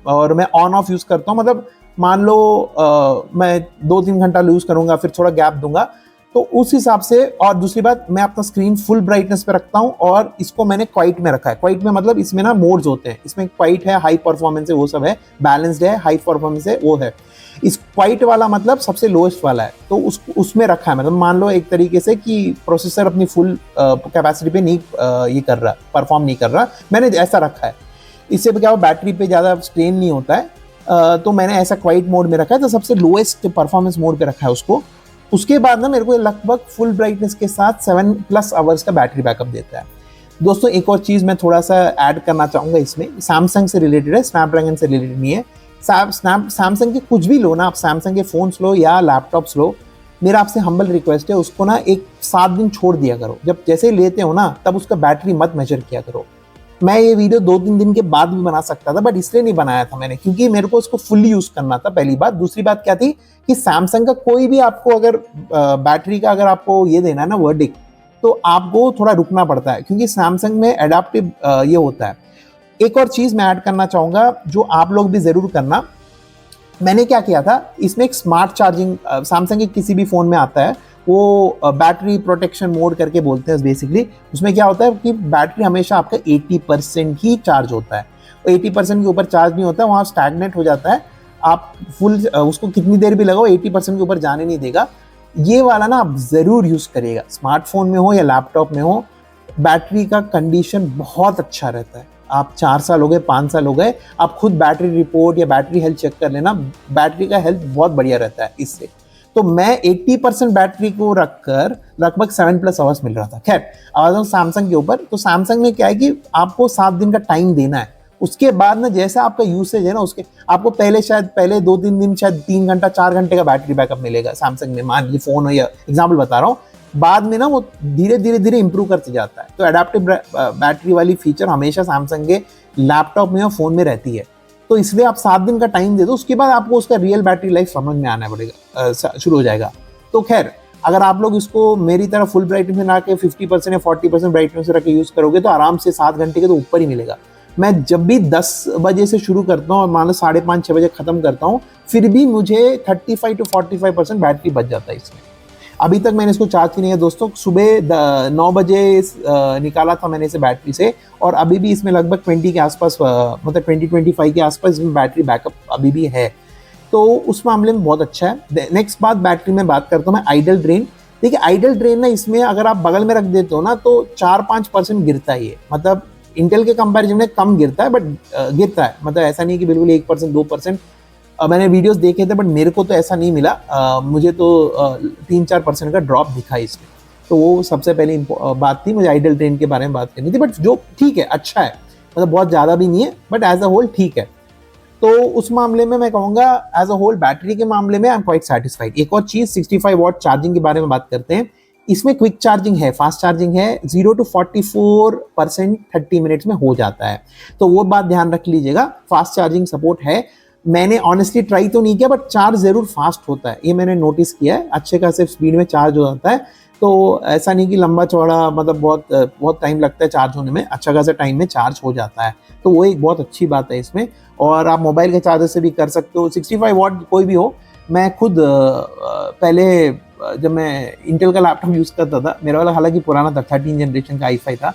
और मैं ऑन ऑफ यूज़ करता हूँ। मतलब मान लो मैं 2-3 घंटा यूज़ करूँगा, फिर थोड़ा गैप दूंगा, तो उस हिसाब से। और दूसरी बात, मैं अपना स्क्रीन फुल ब्राइटनेस पे रखता हूँ, और इसको मैंने क्वाइट में रखा है। क्वाइट में मतलब इसमें ना मोड्स होते हैं, इसमें क्वाइट है, हाई परफॉर्मेंस है, वो सब है, बैलेंस्ड है, हाई परफॉर्मेंस है, वो है। इस क्वाइट वाला मतलब सबसे लोएस्ट वाला है, तो उसमें रखा है। मतलब मान लो एक तरीके से कि प्रोसेसर अपनी फुल कैपेसिटी पे नहीं ये कर रहा, परफॉर्म नहीं कर रहा, मैंने ऐसा रखा है। इससे क्या हो, बैटरी पे ज़्यादा स्ट्रेन नहीं होता है, तो मैंने ऐसा क्वाइट मोड में रखा है, तो सबसे लोएस्ट परफॉर्मेंस मोड पे रखा है उसको। उसके बाद ना मेरे को लगभग फुल ब्राइटनेस के साथ 7+ आवर्स का बैटरी बैकअप देता है। दोस्तों एक और चीज़ मैं थोड़ा सा ऐड करना चाहूँगा इसमें, सैमसंग से रिलेटेड है, स्नैपड्रैगन से रिलेटेड नहीं है। सैमसंग के कुछ भी लो ना, आप सैमसंग के फ़ोन्स लो या लैपटॉप्स लो, मेरा आपसे हम्बल रिक्वेस्ट है, उसको ना एक 7 दिन छोड़ दिया करो। जब जैसे ही लेते हो ना, तब उसका बैटरी मत मेजर किया करो। मैं ये वीडियो 2-3 दिन के बाद भी बना सकता था, बट इसलिए नहीं बनाया था मैंने, क्योंकि मेरे को उसको फुल्ली यूज करना था, पहली बात। दूसरी बात क्या थी कि सैमसंग का कोई भी आपको अगर बैटरी का अगर आपको ये देना है ना वर्डिक्ट, तो आपको थोड़ा रुकना पड़ता है, क्योंकि सैमसंग में एडाप्टिव ये होता है। एक और चीज मैं ऐड करना चाहूंगा, जो आप लोग भी जरूर करना। मैंने क्या किया था, इसमें एक स्मार्ट चार्जिंग सैमसंग के किसी भी फोन में आता है, वो बैटरी प्रोटेक्शन मोड करके बोलते हैं बेसिकली। उसमें क्या होता है कि बैटरी हमेशा आपका 80% ही चार्ज होता है, 80% के ऊपर चार्ज नहीं होता है, वहाँ स्टैग्नेट हो जाता है। आप फुल उसको कितनी देर भी लगाओ, 80% के ऊपर जाने नहीं देगा। ये वाला ना आप ज़रूर यूज़ करिएगा, स्मार्टफोन में हो या लैपटॉप में हो। बैटरी का कंडीशन बहुत अच्छा रहता है। आप 4 साल हो गए, 5 साल हो गए, आप खुद बैटरी रिपोर्ट या बैटरी हेल्थ चेक कर लेना, बैटरी का हेल्थ बहुत बढ़िया रहता है इससे। तो मैं 80% बैटरी को रखकर लगभग 7+ आवर्स मिल रहा था। खैर आ जाऊँ सैमसंग के ऊपर, तो सैमसंग में क्या है कि आपको 7 दिन का टाइम देना है। उसके बाद ना जैसा आपका यूसेज है ना, उसके आपको पहले 2-3 दिन शायद 3 घंटा 4 घंटे का बैटरी बैकअप मिलेगा सैमसंग में, मान लीजिए फोन हो या एग्जाम्पल बता रहा हूँ। बाद में ना वो धीरे इंप्रूव करते जाता है। तो एडाप्टिव बैटरी वाली फीचर हमेशा सैमसंग के लैपटॉप में और फोन में रहती है, तो इसलिए आप 7 दिन का टाइम दे दो, उसके बाद आपको उसका रियल बैटरी लाइफ समझ में आना पड़ेगा, शुरू हो जाएगा। तो खैर अगर आप लोग इसको मेरी तरह फुल ब्राइटनेस में ना के 50% या 40% ब्राइटनेस रख के यूज़ करोगे, तो आराम से 7 घंटे के तो ऊपर ही मिलेगा। मैं जब भी 10 बजे से शुरू करता हूँ और मान लो 5:30-6 बजे ख़त्म करता हूँ, फिर भी मुझे 35 to 45% बैटरी बच जाता है इसमें। अभी तक मैंने इसको चार्ज की नहीं है दोस्तों, सुबह 9 बजे निकाला था मैंने इसे बैटरी से, और अभी भी इसमें लगभग 20 के आसपास, मतलब 20-25 के आसपास इसमें बैटरी बैकअप अभी भी है। तो उस मामले में बहुत अच्छा है। नेक्स्ट बात बैटरी में बात करता हूँ मैं, आइडल ड्रेन। देखिए आइडल ड्रेन ना, इसमें अगर आप बगल में रख देते हो ना, तो 4-5% गिरता है ये, मतलब इंटेल के कंपैरिजन में कम गिरता है, बट गिरता है। मतलब ऐसा नहीं कि बिल्कुल 1% 2%। मैंने वीडियोस देखे थे, बट मेरे को तो ऐसा नहीं मिला, मुझे तो 3-4% का ड्रॉप दिखा इसमें। तो वो सबसे पहली बात थी, मुझे आइडल ट्रेन के बारे में बात करनी थी। बट जो ठीक है, अच्छा है, मतलब बहुत ज़्यादा भी नहीं है, बट एज अ होल ठीक है। तो उस मामले में मैं कहूँगा एज अ होल बैटरी के मामले में आई एम क्वाइट सेटिस्फाइड। एक और चीज़ 65 वॉट चार्जिंग के बारे में बात करते हैं। इसमें क्विक चार्जिंग है, फास्ट चार्जिंग है, 0 to 44% 30 मिनट्स में हो जाता है, तो वो बात ध्यान रख लीजिएगा। फास्ट चार्जिंग सपोर्ट है। मैंने ऑनेस्टली ट्राई तो नहीं किया, बट चार्ज जरूर फास्ट होता है, ये मैंने नोटिस किया है। अच्छे खासे स्पीड में चार्ज हो जाता है। तो ऐसा नहीं कि लंबा चौड़ा, मतलब बहुत बहुत टाइम लगता है चार्ज होने में, अच्छा खासा टाइम में चार्ज हो जाता है, तो वो एक बहुत अच्छी बात है इसमें। और आप मोबाइल के चार्जर से भी कर सकते हो, 65 वॉट कोई भी हो। मैं खुद पहले जब मैं इंटेल का लैपटॉप यूज़ करता था, मेरा वाला हालांकि पुराना था, 13 जनरेशन का i5 था,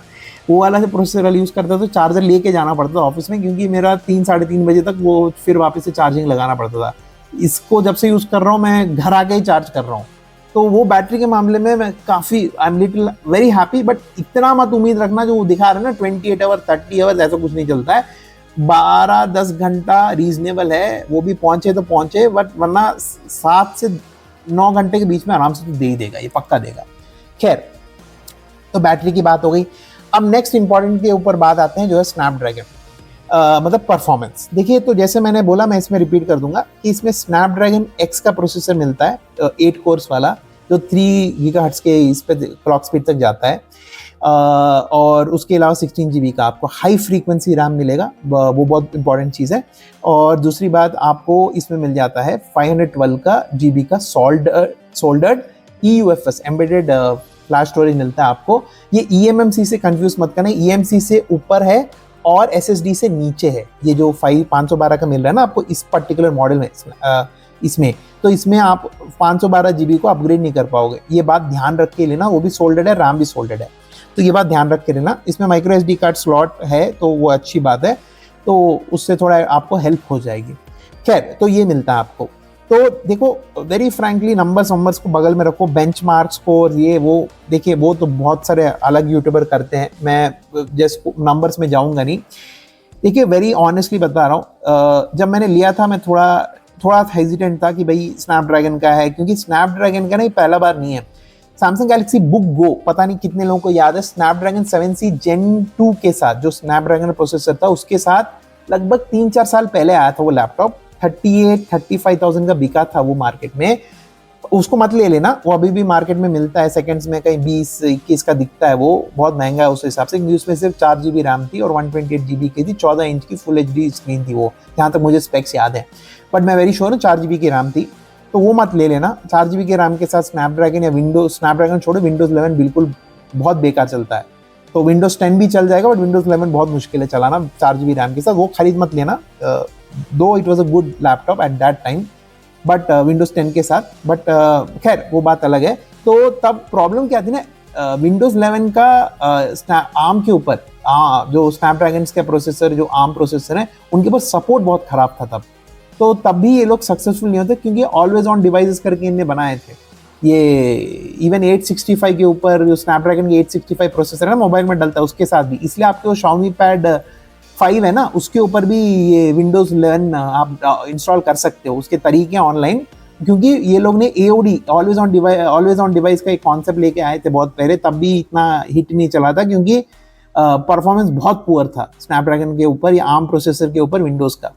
वो वाला से प्रोसेसर वाला यूज़ करता था, तो चार्जर लेके जाना पड़ता था ऑफिस में, क्योंकि मेरा 3 साढ़े 3 बजे तक वो फिर वापस से चार्जिंग लगाना पड़ता था। इसको जब से यूज़ कर रहा हूँ मैं घर आके ही चार्ज कर रहा हूँ, तो वो बैटरी के मामले में मैं काफ़ी I am little very happy. But इतना मत उम्मीद रखना जो वो दिखा रहे हैं ना 28 आवर 30 आवर्स, ऐसा कुछ नहीं चलता है। 12-10 घंटा रीजनेबल है, वो भी पहुंचे तो पहुंचे, बट वरना 7 से 9 घंटे के बीच में आराम से तो दे ही देगा, ये पक्का देगा। खैर, तो बैटरी की बात हो गई। अब नेक्स्ट इंपॉर्टेंट के ऊपर बात आते हैं, जो है स्नैपड्रैगन, मतलब परफॉर्मेंस। देखिए, तो जैसे मैंने बोला, मैं इसमें रिपीट कर दूंगा कि इसमें स्नैपड्रैगन एक्स का प्रोसेसर मिलता है, 8 कोर्स वाला, जो 3 गीगाहर्ट्ज के इस पे क्लॉक स्पीड तक जाता है। और उसके अलावा 16 GB का आपको हाई फ्रीक्वेंसी रैम मिलेगा, वो बहुत इंपॉर्टेंट चीज़ है। और दूसरी बात, आपको इसमें मिल जाता है 512 का GB का soldered EUFS embedded flash storage मिलता है आपको। ये eMMC से कंफ्यूज मत करना, eMMC से ऊपर है और SSD से नीचे है। ये जो 512 का मिल रहा है ना आपको इस पर्टिकुलर मॉडल में, इसमें तो इसमें आप 512 GB को अपग्रेड नहीं कर पाओगे, ये बात ध्यान रख के लेना। वो भी सोल्डेड है, रैम भी सोल्डेड है, तो ये बात ध्यान रख के लेना। इसमें माइक्रो SD कार्ड स्लॉट है, तो वो अच्छी बात है, तो उससे थोड़ा आपको हेल्प हो जाएगी। खैर, तो ये मिलता है आपको। तो देखो, वेरी फ्रैंकली नंबर्स को बगल में रखो, बेंचमार्क स्कोर ये वो, देखिए वो तो बहुत सारे अलग यूट्यूबर करते हैं, मैं जस्ट नंबर्स में जाऊंगा नहीं। देखिए, वेरी ऑनेस्टली बता रहा हूँ, जब मैंने लिया था मैं थोड़ा हेजिटेंट था कि भाई स्नैपड्रैगन का है, क्योंकि स्नैपड्रैगन का नहीं पहला बार नहीं है। सैमसंग गैलेक्सी बुक गो, पता नहीं कितने लोगों को याद है, स्नैपड्रैगन 7C Gen 2 के साथ, जो स्नैपड्रैगन प्रोसेसर था उसके साथ लगभग 3-4 साल पहले आया था वो लैपटॉप। 38-35,000 का बिका था वो मार्केट में। उसको मत ले लेना, वो अभी भी मार्केट में मिलता है सेकंड्स में, कहीं 20-21 का दिखता है, वो बहुत महंगा है उस हिसाब से, क्योंकि उसमें सिर्फ 4 GB रैम थी और 128 GB की थी, 14 इंच की फुल HD स्क्रीन थी वो, जहाँ तक मुझे स्पेक्स याद है, बट मैं वेरी श्योर हूँ 4 GB की रैम थी, तो वो मत ले लेना। 4 GB के रैम के साथ स्नैपड्रैगन या स्नैपड्रैगन छोड़ो, विंडोज 11 बिल्कुल बहुत बेकार चलता है। तो विंडोज 10 भी चल जाएगा, बट विंडोज 11 बहुत मुश्किल है चलाना 4 GB रैम के साथ, वो खरीद मत लेना। दो it was a good laptop at that time, but Windows 10 के साथ, बट खैर वो बात अलग है। तो तब प्रॉब्लम क्या थी ना, विंडोज 11 का आर्म के ऊपर, जो स्नैपड्रैगन के प्रोसेसर, जो आर्म प्रोसेसर है, उनके ऊपर सपोर्ट बहुत खराब था तब। तो तब भी ये लोग सक्सेसफुल नहीं होते, क्योंकि ऑलवेज ऑन डिवाइसेस करके इनने बनाए थे। ये इवन 865 के ऊपर जो स्नैपड्रैगन के 865 प्रोसेसर है ना मोबाइल में डलता है, उसके साथ भी, इसलिए आपके वो Xiaomi Pad 5 है ना, उसके ऊपर भी ये विंडोज 11 आप इंस्टॉल कर सकते हो। उसके तरीके ऑनलाइन, क्योंकि ये लोग ने AOD ऑलवेज ऑन डिवाइस का एक कॉन्सेप्ट लेके आए थे बहुत पहले, तब भी इतना हिट नहीं चला था, क्योंकि परफॉर्मेंस बहुत पुअर था स्नैपड्रैगन के ऊपर या आर्म प्रोसेसर के ऊपर विंडोज का।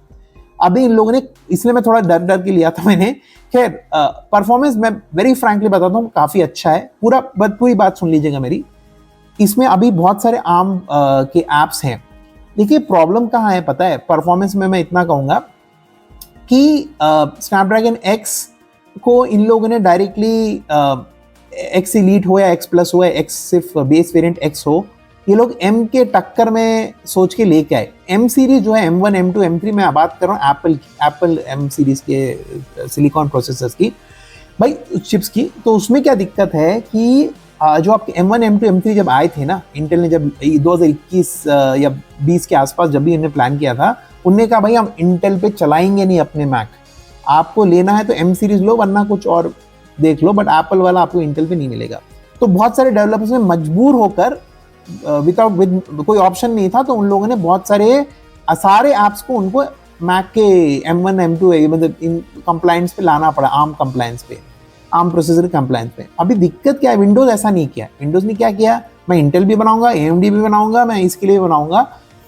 अभी इन लोगों ने, इसलिए मैं थोड़ा डर के लिया था मैंने। खैर, परफॉर्मेंस मैं वेरी फ्रैंकली बताता हूँ काफी अच्छा है, पूरी बात सुन लीजिएगा मेरी। इसमें अभी बहुत सारे आर्म के एप्स हैं। देखिए, प्रॉब्लम कहाँ है पता है, परफॉर्मेंस में मैं इतना कहूंगा कि स्नैपड्रैगन एक्स को इन लोगों ने डायरेक्टली, एक्स एलीट हो या एक्स प्लस हो या एक्स सिर्फ बेस वेरिएंट एक्स हो, ये लोग M के टक्कर में सोच के लेके आए। M सीरीज जो है, M1 M2 M3, मैं बात कर रहा हूँ एप्पल M सीरीज के सिलिकॉन प्रोसेसर्स की, भाई चिप्स की। तो उसमें क्या दिक्कत है कि जो आपके M1 M2 M3 जब आए थे ना, इंटेल ने जब 2021 या 20 के आसपास जब भी इन्हें प्लान किया था, उनने कहा भाई हम इंटेल पे चलाएंगे नहीं अपने मैक, आपको लेना है तो M सीरीज लो, वरना कुछ और देख लो, बट एप्पल वाला आपको इंटेल पे नहीं मिलेगा। तो बहुत सारे डेवलपर्स ने मजबूर होकर, विद कोई ऑप्शन नहीं था, तो उन लोगों ने बहुत सारे ऐप्स को उनको मैक के M1 M2 मतलब इन कंप्लायंस पे लाना पड़ा, आर्म कंप्लायंस पे, आर्म प्रोसेसर कंप्लायंस पे। अभी दिक्कत क्या है, विंडोज ऐसा नहीं किया। विंडोज ने क्या किया, मैं इंटेल भी बनाऊंगा, AMD भी बनाऊंगा, मैं इसके लिए बनाऊंगा।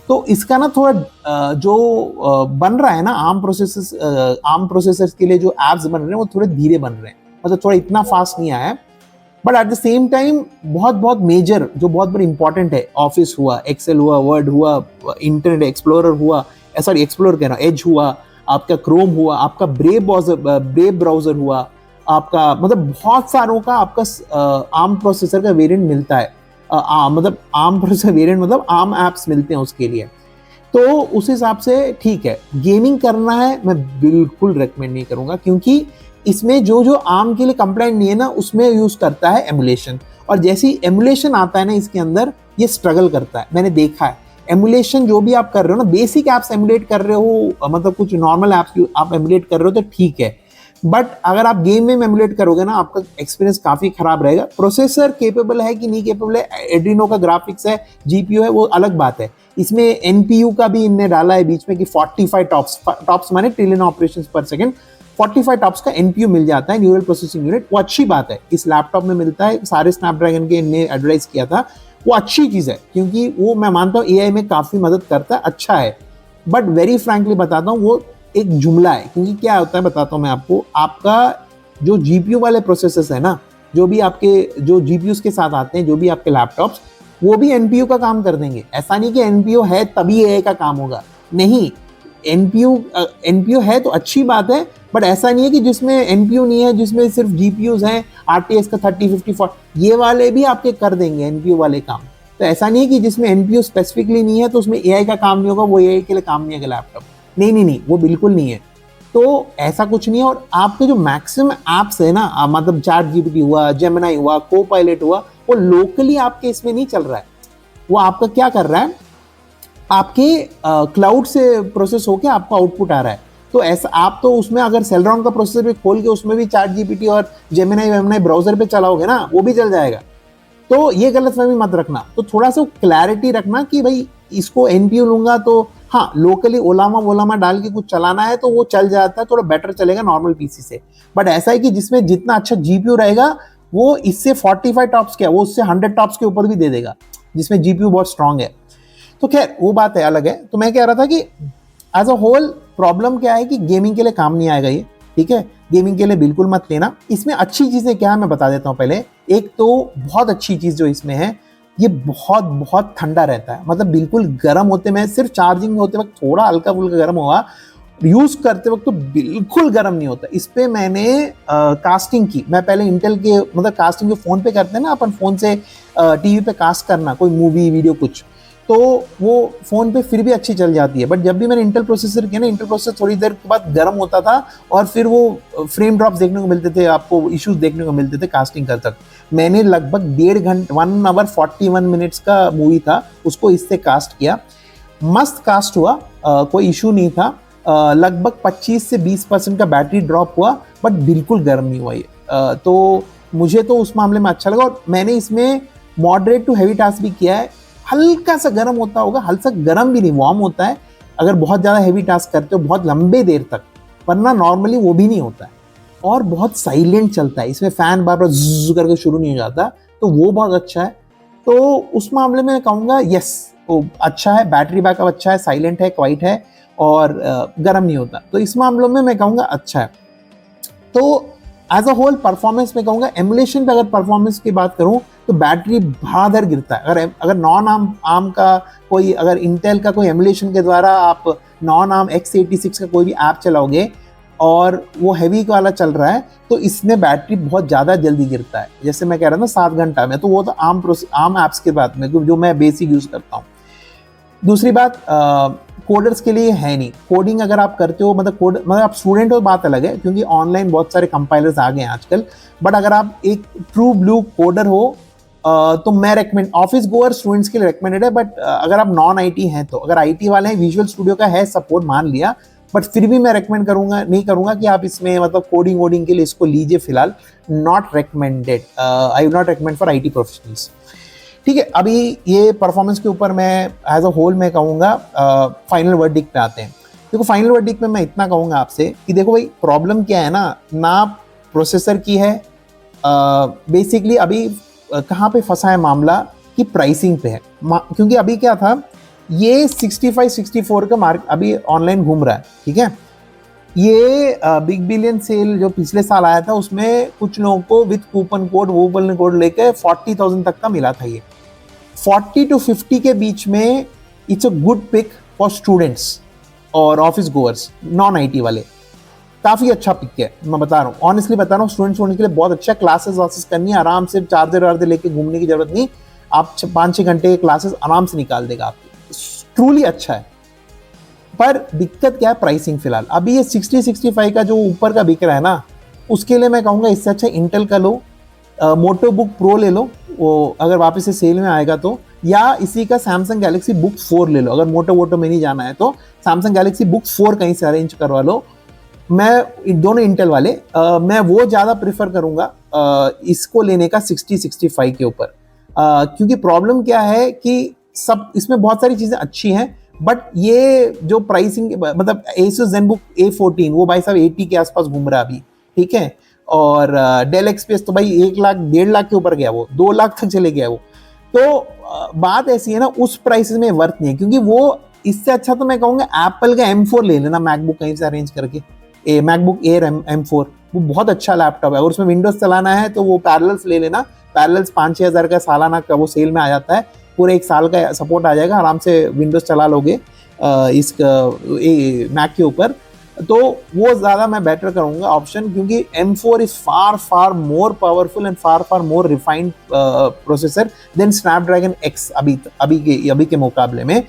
तो इसका ना थोड़ा जो बन रहा है ना आर्म प्रोसेसर्स के लिए जो एप्स बन रहे हैं, वो थोड़े धीरे बन रहे हैं, मतलब थोड़ा इतना फास्ट नहीं आया है। But at the same time बहुत मेजर, जो बहुत बड़ी इंपॉर्टेंट है, ऑफिस हुआ, एक्सेल हुआ, वर्ड हुआ, इंटरनेट एक्सप्लोरर हुआ, सॉरी एक्सप्लोरर कह रहा हूँ, एज हुआ, आपका क्रोम हुआ, आपका ब्रेव ब्राउजर हुआ, आपका मतलब बहुत सारों का आपका आर्म प्रोसेसर का वेरिएंट मिलता है, मतलब आर्म प्रोसेसर वेरिएंट मतलब आर्म एप्स मिलते हैं उसके लिए। तो उस हिसाब से ठीक है। गेमिंग करना है मैं बिल्कुल रेकमेंड नहीं करूंगा, क्योंकि इसमें जो जो आर्म के लिए कंप्लाइंट नहीं है ना, उसमें यूज करता है एमुलेशन, और जैसी एमुलेशन आता है ना इसके अंदर, ये स्ट्रगल करता है, मैंने देखा है। एमुलेशन जो भी आप कर रहे हो ना, बेसिक एप्स एमुलेट कर रहे हो, मतलब कुछ नॉर्मल एप्स आप एमुलेट कर रहे हो तो ठीक है, बट अगर आप गेम में एमुलेट करोगे ना, आपका एक्सपीरियंस काफी खराब रहेगा। प्रोसेसर केपेबल है कि नहीं केपेबल है, एड्रीनो का ग्राफिक्स है, जीपीयू है, वो अलग बात है। इसमें एनपीयू का भी इनने डाला है बीच में कि 45 टॉप्स माने ट्रिलियन ऑपरेशंस पर सेकंड, 45 टॉप्स का एनपीयू मिल जाता है, न्यूरल प्रोसेसिंग यूनिट। वो अच्छी बात है, इस लैपटॉप में मिलता है, सारे स्नैपड्रैगन के इनने एडवर्टाइज किया था, वो अच्छी चीज है, क्योंकि वो मैं मानता हूँ एआई में काफी मदद करता है, अच्छा है। बट वेरी फ्रैंकली बताता हूँ, वो एक जुमला है, क्योंकि क्या होता है बताता हूँ मैं आपको। आपका जो जीपीयू वाले प्रोसेसर्स है ना, जो भी आपके जो जीपीयूज के साथ आते हैं, जो भी आपके लैपटॉप्स, वो भी एनपीयू का काम कर देंगे। ऐसा नहीं कि एनपीयू है तभी एआई का काम होगा, नहीं। एनपीयू है तो अच्छी बात है, बट ऐसा नहीं है कि जिसमें एनपीयू नहीं है, जिसमें सिर्फ जीपीयूज हैं, आरटीएक्स का 30 50 40, ये वाले भी आपके कर देंगे एनपीयू वाले काम। तो ऐसा नहीं है कि जिसमें एनपीयू स्पेसिफिकली नहीं है तो उसमें एआई का काम नहीं होगा, वो एआई के लिए काम नहीं है लैपटॉप। नहीं नहीं नहीं, वो बिल्कुल नहीं है। तो ऐसा कुछ नहीं है। और आपके जो मैक्सिमम एप्स है ना, मतलब चैट जीपीटी हुआ, जेमिनी हुआ, को पायलट हुआ, वो लोकली आपके इसमें नहीं चल रहा है। वो आपका क्या कर रहा है, आपके क्लाउड से प्रोसेस होके आपका आउटपुट आ रहा है। तो ऐसा आप तो उसमें अगर सेलरॉन का प्रोसेसर भी खोल के उसमें भी चैट जीपीटी और जेमिनी वेमिनी ब्राउजर पे चलाओगे ना, वो भी चल जाएगा। तो ये गलतफहमी मत रखना। तो थोड़ा सा क्लैरिटी रखना कि भाई इसको एनपीयू लूंगा तो हाँ, लोकली ओलामा वोलामा डाल के कुछ चलाना है तो वो चल जाता है, थोड़ा बेटर चलेगा नॉर्मल पीसी से। बट ऐसा है कि जिसमें जितना अच्छा जीपीयू रहेगा, वो इससे 45 टॉप्स क्या, वो उससे 100 टॉप्स के ऊपर भी दे देगा, जिसमें जीपीयू बहुत स्ट्रांग है। तो खैर वो बात है, अलग है। तो मैं कह रहा था कि एज अ होल प्रॉब्लम क्या है कि गेमिंग के लिए काम नहीं आएगा ये, ठीक है। गेमिंग के लिए बिल्कुल मत लेना। इसमें अच्छी चीजें क्या है मैं बता देता हूँ पहले। एक तो बहुत अच्छी चीज जो इसमें है, ये बहुत बहुत ठंडा रहता है, मतलब बिल्कुल गर्म होते में, सिर्फ चार्जिंग होते वक्त थोड़ा हल्का फुल्का गर्म हुआ, यूज करते वक्त तो बिल्कुल गर्म नहीं होता। इस पे मैंने कास्टिंग की, मैं पहले इंटेल के मतलब कास्टिंग जो फोन पे करते हैं ना अपन, फोन से टीवी पे कास्ट करना कोई मूवी वीडियो कुछ, तो वो फोन पे फिर भी अच्छी चल जाती है। बट जब भी मैंने इंटेल प्रोसेसर किया ना, इंटेल प्रोसेसर थोड़ी देर के बाद गर्म होता था और फिर वो फ्रेम ड्रॉप्स देखने को मिलते थे, आपको इश्यूज देखने को मिलते थे कास्टिंग कर तक। मैंने लगभग 1.5 घंटे 1 आवर 41 मिनट्स का मूवी था, उसको इससे कास्ट किया, मस्त कास्ट हुआ, कोई इशू नहीं था। लगभग 25 से 20% का बैटरी ड्रॉप हुआ, बट बिल्कुल गर्म नहीं हुआ ये। तो मुझे तो उस मामले में अच्छा लगा। और मैंने इसमें मॉडरेट टू हैवी टास्क भी किया है, हल्का सा गर्म होता होगा, हल्का गर्म भी नहीं, वार्म होता है अगर बहुत ज़्यादा हैवी टास्क करते हो बहुत लंबे देर तक, वरना नॉर्मली वो भी नहीं होता है। और बहुत साइलेंट चलता है, इसमें फैन बार बार ज़ करके शुरू नहीं हो जाता, तो वो बहुत अच्छा है। तो उस मामले में कहूँगा यस, वो अच्छा है, बैटरी बैकअप अच्छा है, साइलेंट है, क्वाइट है, और गर्म नहीं होता। तो इस मामलों में मैं कहूँगा अच्छा है। तो एज अ होल परफॉर्मेंस में कहूँगा, एमुलेशन पे अगर परफॉर्मेंस की बात करूँ तो बैटरी भादर गिरता है। अगर नॉन आर्म का कोई, अगर इंटेल का कोई एमुलेशन के द्वारा आप नॉन आर्म x86 का कोई भी ऐप चलाओगे और वो हैवी वाला चल रहा है, तो इसमें बैटरी बहुत ज़्यादा जल्दी गिरता है। जैसे मैं कह रहा था 7 घंटा में, तो वो तो आर्म ऐप्स के बात में जो मैं बेसिक यूज़ करता हूँ। दूसरी बात, कोडर्स के लिए है नहीं। कोडिंग अगर आप करते हो, मतलब आप स्टूडेंट हो, बात अलग है, क्योंकि ऑनलाइन बहुत सारे कंपाइलर्स आ गए हैं आजकल। बट अगर आप एक ट्रू ब्लू कोडर हो, तो मैं रेकमेंड, ऑफिस गोअर स्टूडेंट्स के लिए रेकमेंडेड है। बट अगर आप नॉन आईटी हैं, तो अगर आईटी वाले हैं, विजुअल स्टूडियो का है सपोर्ट मान लिया, बट फिर भी मैं रेकमेंड नहीं करूंगा कि आप इसमें मतलब कोडिंग वोडिंग के लिए इसको लीजिए फिलहाल। Not recommended, I will not recommend for IT professionals. ठीक है, अभी ये परफॉर्मेंस के ऊपर मैं एज अ होल मैं कहूँगा फाइनल वर्डिक्ट पे आते हैं। देखो फाइनल वर्डिक्ट में मैं इतना कहूँगा आपसे कि देखो भाई, प्रॉब्लम क्या है ना प्रोसेसर की है, बेसिकली अभी कहाँ पे फंसा है मामला कि प्राइसिंग पे है। क्योंकि अभी क्या था, ये 65-64 का मार्क अभी ऑनलाइन घूम रहा है, ठीक है। ये बिग बिलियन सेल जो पिछले साल आया था, उसमें कुछ लोगों को विद कूपन कोड लेके 40,000 तक का मिला था। ये 40 to 50 के बीच में it's a good pick for students और ऑफिस गोअर्स, नॉन आईटी वाले। काफ़ी अच्छा पिक है, मैं बता रहा हूँ, ऑनेस्टली बता रहा हूँ, स्टूडेंट्स के लिए बहुत अच्छा। क्लासेस वासेस करनी है आराम से, चार्जर वार्जर लेके घूमने की जरूरत नहीं, आप 5-6 घंटे के क्लासेस आराम से निकाल देगा आपकी, ट्रूली अच्छा है। पर दिक्कत क्या है, प्राइसिंग फिलहाल अभी ये 60-65 का जो ऊपर का बिक रहा है ना, उसके लिए मैं कहूँगा इससे अच्छा इंटेल का लो, मोटो बुक प्रो ले लो, वो अगर वापस से सेल में आएगा तो, या इसी का सैमसंग गैलेक्सी बुक 4 ले लो। अगर मोटो वोटो में नहीं जाना है तो सैमसंग गैलेक्सी बुक 4 कहीं से अरेंज करवा लो। मैं दोनों इंटेल वाले, मैं वो ज़्यादा प्रेफर करूँगा इसको लेने का 60-65 के ऊपर, क्योंकि प्रॉब्लम क्या है कि सब इसमें बहुत सारी चीज़ें अच्छी हैं, बट ये जो प्राइसिंग, मतलब Asus ZenBook A14 वो भाई साहब 80 के आसपास घूम रहा है अभी, ठीक है। और डेल एक्सपीएस तो भाई 1 लाख 1.5 लाख के ऊपर गया, वो 2 लाख तक चले गया वो। तो बात ऐसी है ना, उस प्राइस में वर्थ नहीं है, क्योंकि वो इससे अच्छा तो मैं कहूँगा एप्पल का M4 ले लेना, मैकबुक कहीं से अरेंज करके, मैकबुक एयर M4 वो बहुत अच्छा लैपटॉप है। और उसमें विंडोज चलाना है तो वो पैरेलल्स ले लेना, पैरेलल्स 5-6 हज़ार का सालाना का वो सेल में आ जाता है, पूरे 1 साल का सपोर्ट आ जाएगा, आराम से विंडोज चला लोगे इस मैक के ऊपर। तो वो ज़्यादा मैं बेटर करूँगा ऑप्शन, क्योंकि M4 is far more powerful and far more refined processor than Snapdragon X अभी के मुकाबले में।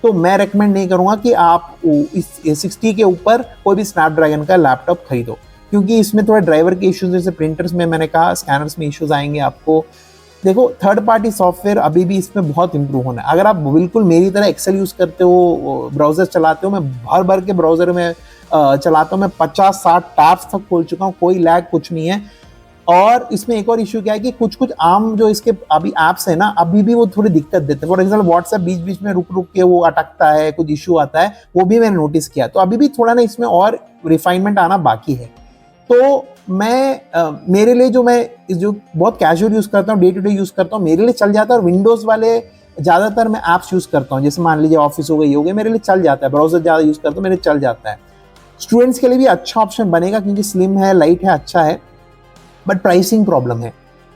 तो मैं रेकमेंड नहीं करूँगा कि आप इस 60 के ऊपर कोई भी स्नैपड्रैगन का लैपटॉप खरीदो, क्योंकि इसमें थोड़ा ड्राइवर के इश्यूज, जैसे प्रिंटर्स में मैंने कहा, स्कैनर्स में इश्यूज आएंगे आपको। देखो थर्ड पार्टी सॉफ्टवेयर अभी भी इसमें बहुत इंप्रूव होना है। अगर आप बिल्कुल मेरी तरह एक्सेल यूज़ करते हो, ब्राउज़र चलाते हो, मैं भर के ब्राउज़र में चलाता हूँ, मैं 50-60 टैब्स तक खोल चुका हूँ, कोई लैग कुछ नहीं है। और इसमें एक और इशू क्या है कि कुछ आम जो इसके अभी ऐप्स है ना, अभी भी वो थोड़ी दिक्कत देते हैं। फॉर एग्जाम्पल व्हाट्सएप बीच में रुक के वो अटकता है, कुछ इशू आता है, वो भी मैंने नोटिस किया। तो अभी भी थोड़ा ना इसमें और रिफाइनमेंट आना बाकी है। तो मैं मेरे लिए जो बहुत कैजुअल यूज़ करता हूँ, डे टू डे यूज़ करता हूँ, मेरे लिए चल जाता है। और विंडोज़ वाले ज़्यादातर मैं ऐप्स यूज़ करता हूँ, जैसे मान लीजिए ऑफिस हो गई, मेरे लिए चल जाता है। ब्राउज़र ज़्यादा यूज़ करता हूँ, मेरे चल जाता है। स्टूडेंट्स के लिए भी अच्छा ऑप्शन बनेगा, क्योंकि स्लिम है, लाइट है, अच्छा है, बट प्राइसिंग प्रॉब्लम है।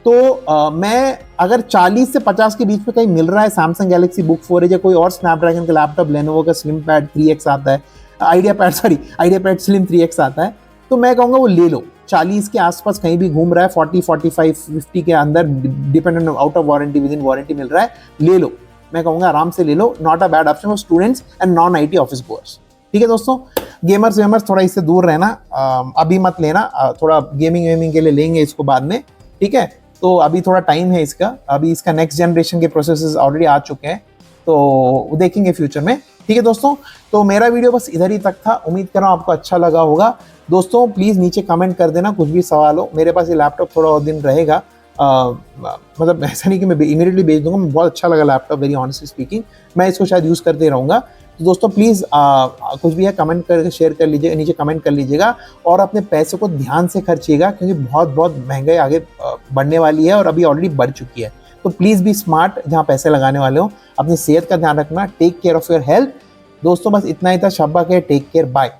तो मैं अगर 40 से 50 के बीच में कहीं मिल रहा है, सैमसंग गैलेक्सी बुक 4 या कोई और स्नैपड्रैगन का लैपटॉप, लेनोवो का स्लिम पैड 3X आता है, आइडिया पैड स्लिम 3X आता है, तो मैं कहूँगा वो ले लो। 40 के आसपास कहीं भी घूम रहा है, 40, 45, 50 के अंदर, dependent out of warranty, within warranty मिल रहा है, ले लो। मैं कहूँगा आराम से ले लो, not a bad option for students and non IT office goers. ठीक है दोस्तों, गेमर्स वेमर्स थोड़ा इससे दूर रहना, अभी मत लेना, थोड़ा गेमिंग के लिए लेंगे इसको बाद में, ठीक है। तो अभी थोड़ा टाइम है इसका, अभी इसका नेक्स्ट जनरेशन के प्रोसेसर्स ऑलरेडी आ चुके हैं, तो देखेंगे फ्यूचर में। ठीक है दोस्तों, तो मेरा वीडियो बस इधर ही तक था, उम्मीद कर रहा हूँ आपको अच्छा लगा होगा। दोस्तों प्लीज़ नीचे कमेंट कर देना कुछ भी सवाल हो, मेरे पास ये लैपटॉप थोड़ा और दिन रहेगा, मतलब ऐसा नहीं कि मैं इमीडिएटली बेच दूंगा, मैं बहुत अच्छा लगा लैपटॉप, वेरी ऑनेस्टली स्पीकिंग, मैं इसको शायद यूज़ करते रहूँगा। तो दोस्तों प्लीज़ कुछ भी है कमेंट करके शेयर कर लीजिएगा, नीचे कमेंट कर लीजिएगा, और अपने पैसे को ध्यान से खर्चिएगा, क्योंकि बहुत महंगाई आगे बढ़ने वाली है और अभी ऑलरेडी बढ़ चुकी है। तो प्लीज़ बी स्मार्ट जहाँ पैसे लगाने वाले हो, अपनी सेहत का ध्यान रखना, take care of your health. दोस्तों बस इतना ही था, शब्बा के, टेक केयर, बाय।